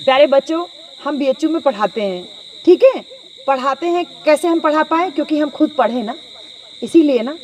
प्यारे बच्चों, हम बीएचयू में पढ़ाते हैं, ठीक है। पढ़ाते हैं, कैसे हम पढ़ा पाए? क्योंकि हम खुद पढ़े ना, इसीलिए ना।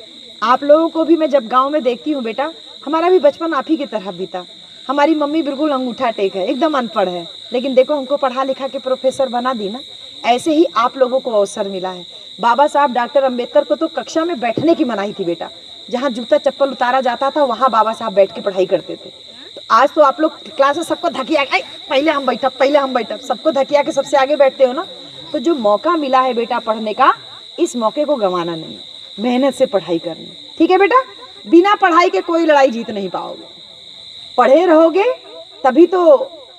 आप लोगों को भी मैं जब गांव में देखती हूँ बेटा, हमारा भी बचपन आप ही की तरह बीता। हमारी मम्मी बिल्कुल अंगूठा टेक है, एकदम अनपढ़ है, लेकिन देखो हमको पढ़ा लिखा के प्रोफेसर बना दी ना। ऐसे ही आप लोगों को अवसर मिला है। बाबा साहब डॉक्टर अंबेडकर को तो कक्षा में बैठने की मनाही थी बेटा। जहाँ जूता चप्पल उतारा जाता था वहाँ बाबा साहब बैठ के पढ़ाई करते थे। तो आज तो आप लोग क्लास में सबको धकिया, पहले हम बैठा, सबको धकिया के सबसे आगे बैठते हो ना। तो जो मौका मिला है बेटा पढ़ने का, इस मौके को गंवाना नहीं है, मेहनत से पढ़ाई करनी, ठीक है बेटा। बिना पढ़ाई के कोई लड़ाई जीत नहीं पाओगे। पढ़े रहोगे तभी तो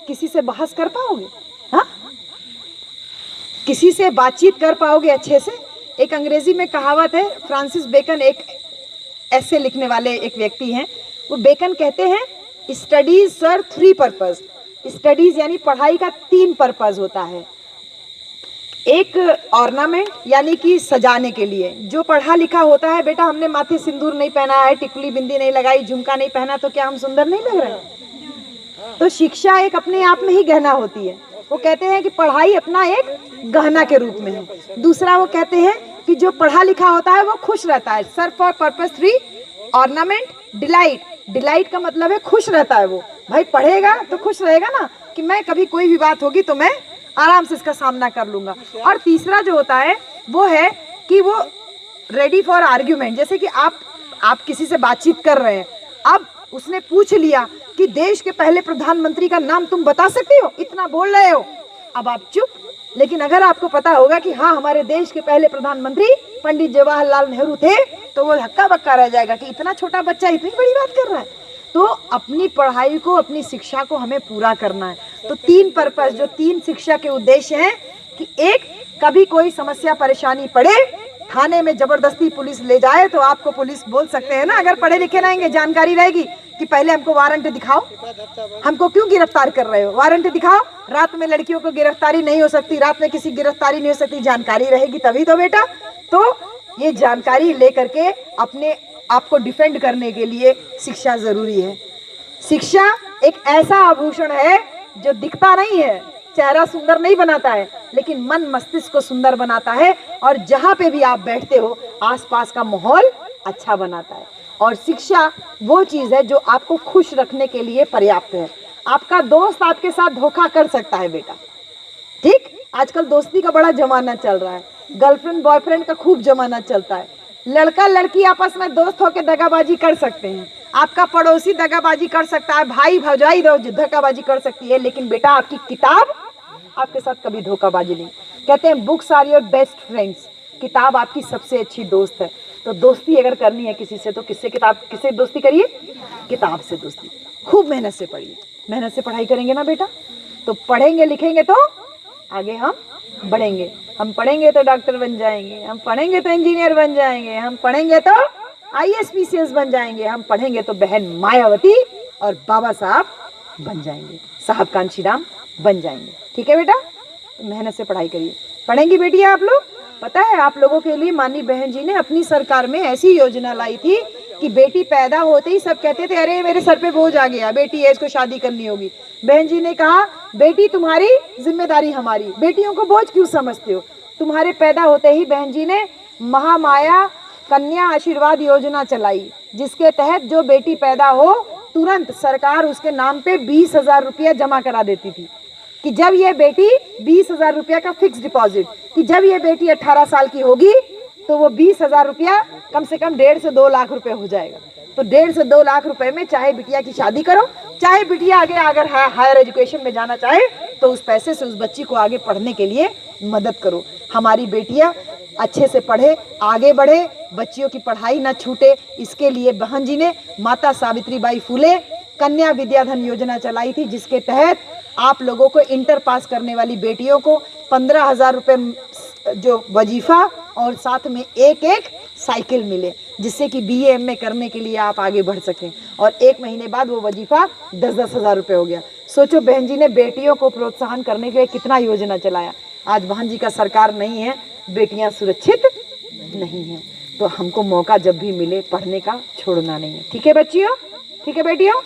किसी से बहस कर पाओगे, हाँ, किसी से बातचीत कर पाओगे अच्छे से। एक अंग्रेजी में कहावत है, फ्रांसिस बेकन एक ऐसे लिखने वाले एक व्यक्ति हैं, वो बेकन कहते हैं स्टडीज सर 3 पर्पस। स्टडीज यानी पढ़ाई का 3 पर्पस होता है। एक ऑर्नामेंट यानी कि सजाने के लिए, जो पढ़ा लिखा होता है बेटा, हमने माथे सिंदूर नहीं पहना है, टिकुली बिंदी नहीं लगाई, झुमका नहीं पहना, तो क्या हम सुंदर नहीं लग रहे? तो शिक्षा एक अपने आप में ही गहना होती है। वो कहते हैं कि पढ़ाई अपना एक गहना के रूप में है। दूसरा वो कहते हैं कि जो पढ़ा लिखा होता है वो खुश रहता है। Sir for purpose 3 ornament delight. Delight का मतलब है खुश रहता है। वो भाई पढ़ेगा तो खुश रहेगा ना, कि मैं कभी कोई भी बात होगी तो मैं आराम से इसका सामना कर लूंगा। और तीसरा जो होता है वो है कि वो रेडी फॉर आर्ग्यूमेंट। जैसे कि आप किसी से बातचीत कर रहे हैं, अब उसने पूछ लिया कि देश के पहले प्रधानमंत्री का नाम तुम बता सकते हो, इतना बोल रहे हो, अब आप चुप। लेकिन अगर आपको पता होगा कि हाँ हमारे देश के पहले प्रधानमंत्री पंडित जवाहरलाल नेहरू थे, तो वो हक्का बक्का रह जाएगा कि इतना छोटा बच्चा इतनी बड़ी बात कर रहा है। तो अपनी पढ़ाई को, अपनी शिक्षा को हमें पूरा करना है। तो 3 पर्पस, जो 3 शिक्षा के उद्देश्य हैं कि एक, कभी कोई समस्या परेशानी पड़े, थाने में जबरदस्ती पुलिस ले जाए तो आपको पुलिस बोल सकते हैं ना, अगर पढ़े लिखे रहेंगे, जानकारी रहेगी कि पहले हमको वारंट दिखाओ, हमको क्यों गिरफ्तार कर रहे हो, वारंट दिखाओ। रात में लड़कियों को गिरफ्तारी नहीं हो सकती, रात में किसी गिरफ्तारी नहीं हो सकती, जानकारी रहेगी तभी तो बेटा। तो ये जानकारी लेकर के अपने आपको डिफेंड करने के लिए शिक्षा जरूरी है। शिक्षा एक ऐसा आभूषण है जो दिखता नहीं है, चेहरा सुंदर नहीं बनाता है, लेकिन मन मस्तिष्क को सुंदर बनाता है। और जहाँ पे भी आप बैठते हो आसपास का माहौल अच्छा बनाता है। और शिक्षा वो चीज़ है जो आपको खुश रखने के लिए पर्याप्त है। आपका दोस्त आपके साथ धोखा कर सकता है बेटा, ठीक। आजकल दोस्ती का बड़ा जमाना चल रहा है, गर्लफ्रेंड बॉयफ्रेंड का खूब जमाना चलता है। लड़का लड़की आपस में दोस्त होकर दगाबाजी कर सकते हैं, आपका पड़ोसी दगाबाजी कर सकता है, भाई भौजाई धोखाबाजी कर सकती है, लेकिन बेटा आपकी किताब आपके साथ कभी धोखाबाजी नहीं। कहते हैं books are your best friends, किताब आपकी सबसे अच्छी दोस्त है। तो दोस्ती अगर करनी है किसी से तो किससे दोस्ती करिए? किताब से दोस्ती। खूब मेहनत से पढ़िए, मेहनत से पढ़ाई करेंगे ना बेटा, तो पढ़ेंगे लिखेंगे तो आगे हम बढ़ेंगे। हम पढ़ेंगे तो डॉक्टर बन जाएंगे, हम पढ़ेंगे तो इंजीनियर बन जाएंगे, हम पढ़ेंगे तो IAS PCS बन जाएंगे, हम पढ़ेंगे तो बहन मायावती और बाबा साहब बन जाएंगे, साहब कांशीराम बन जाएंगे, ठीक है बेटा। तो मेहनत से पढ़ाई करिए। पढ़ेंगी बेटियां आप लोग? पता है आप लोगों के लिए माननीय बहन जी ने अपनी सरकार में ऐसी योजना लाई थी कि बेटी पैदा होते ही सब कहते थे अरे मेरे सर पे बोझ आ गया, बेटी है इसको शादी करनी होगी। बहन जी ने कहा बेटी तुम्हारी जिम्मेदारी हमारी, बेटियों को बोझ क्यों समझते हो। तुम्हारे पैदा होते ही बहन जी ने महामाया कन्या आशीर्वाद योजना चलाई, जिसके तहत जो बेटी पैदा हो तुरंत सरकार उसके नाम पे 20,000 रुपया जमा करा देती थी, कि जब ये बेटी 20,000 रुपया का फिक्स डिपॉजिट, कि जब ये बेटी 18 साल की होगी तो वो 20,000 रुपया कम से कम 1.5 से 2 लाख रुपए हो जाएगा। तो 1.5 से 2 लाख रुपए में चाहे बिटिया की शादी करो, चाहे बिटिया आगे अगर हायर एजुकेशन में जाना चाहे तो उस पैसे से उस बच्ची को आगे पढ़ने के लिए मदद करो। हमारी बेटियां अच्छे से पढ़े, आगे बढ़े, बच्चियों की पढ़ाई ना छूटे, इसके लिए बहन जी ने माता सावित्रीबाई फुले कन्या विद्याधन योजना चलाई थी, जिसके तहत आप लोगों को इंटर पास करने वाली बेटियों को 15,000 रुपये जो वजीफा और साथ में एक साइकिल मिले, जिससे कि BA MA करने के लिए आप आगे बढ़ सकें। और 1 महीने बाद वो वजीफा 10-10 हज़ार रुपये हो गया। सोचो बहन जी ने बेटियों को प्रोत्साहन करने के लिए कितना योजना चलाया। आज बहन जी का सरकार नहीं है, बेटियां सुरक्षित नहीं हैं। तो हमको मौका जब भी मिले पढ़ने का छोड़ना नहीं है, ठीक है बच्चियों, ठीक है बेटियों।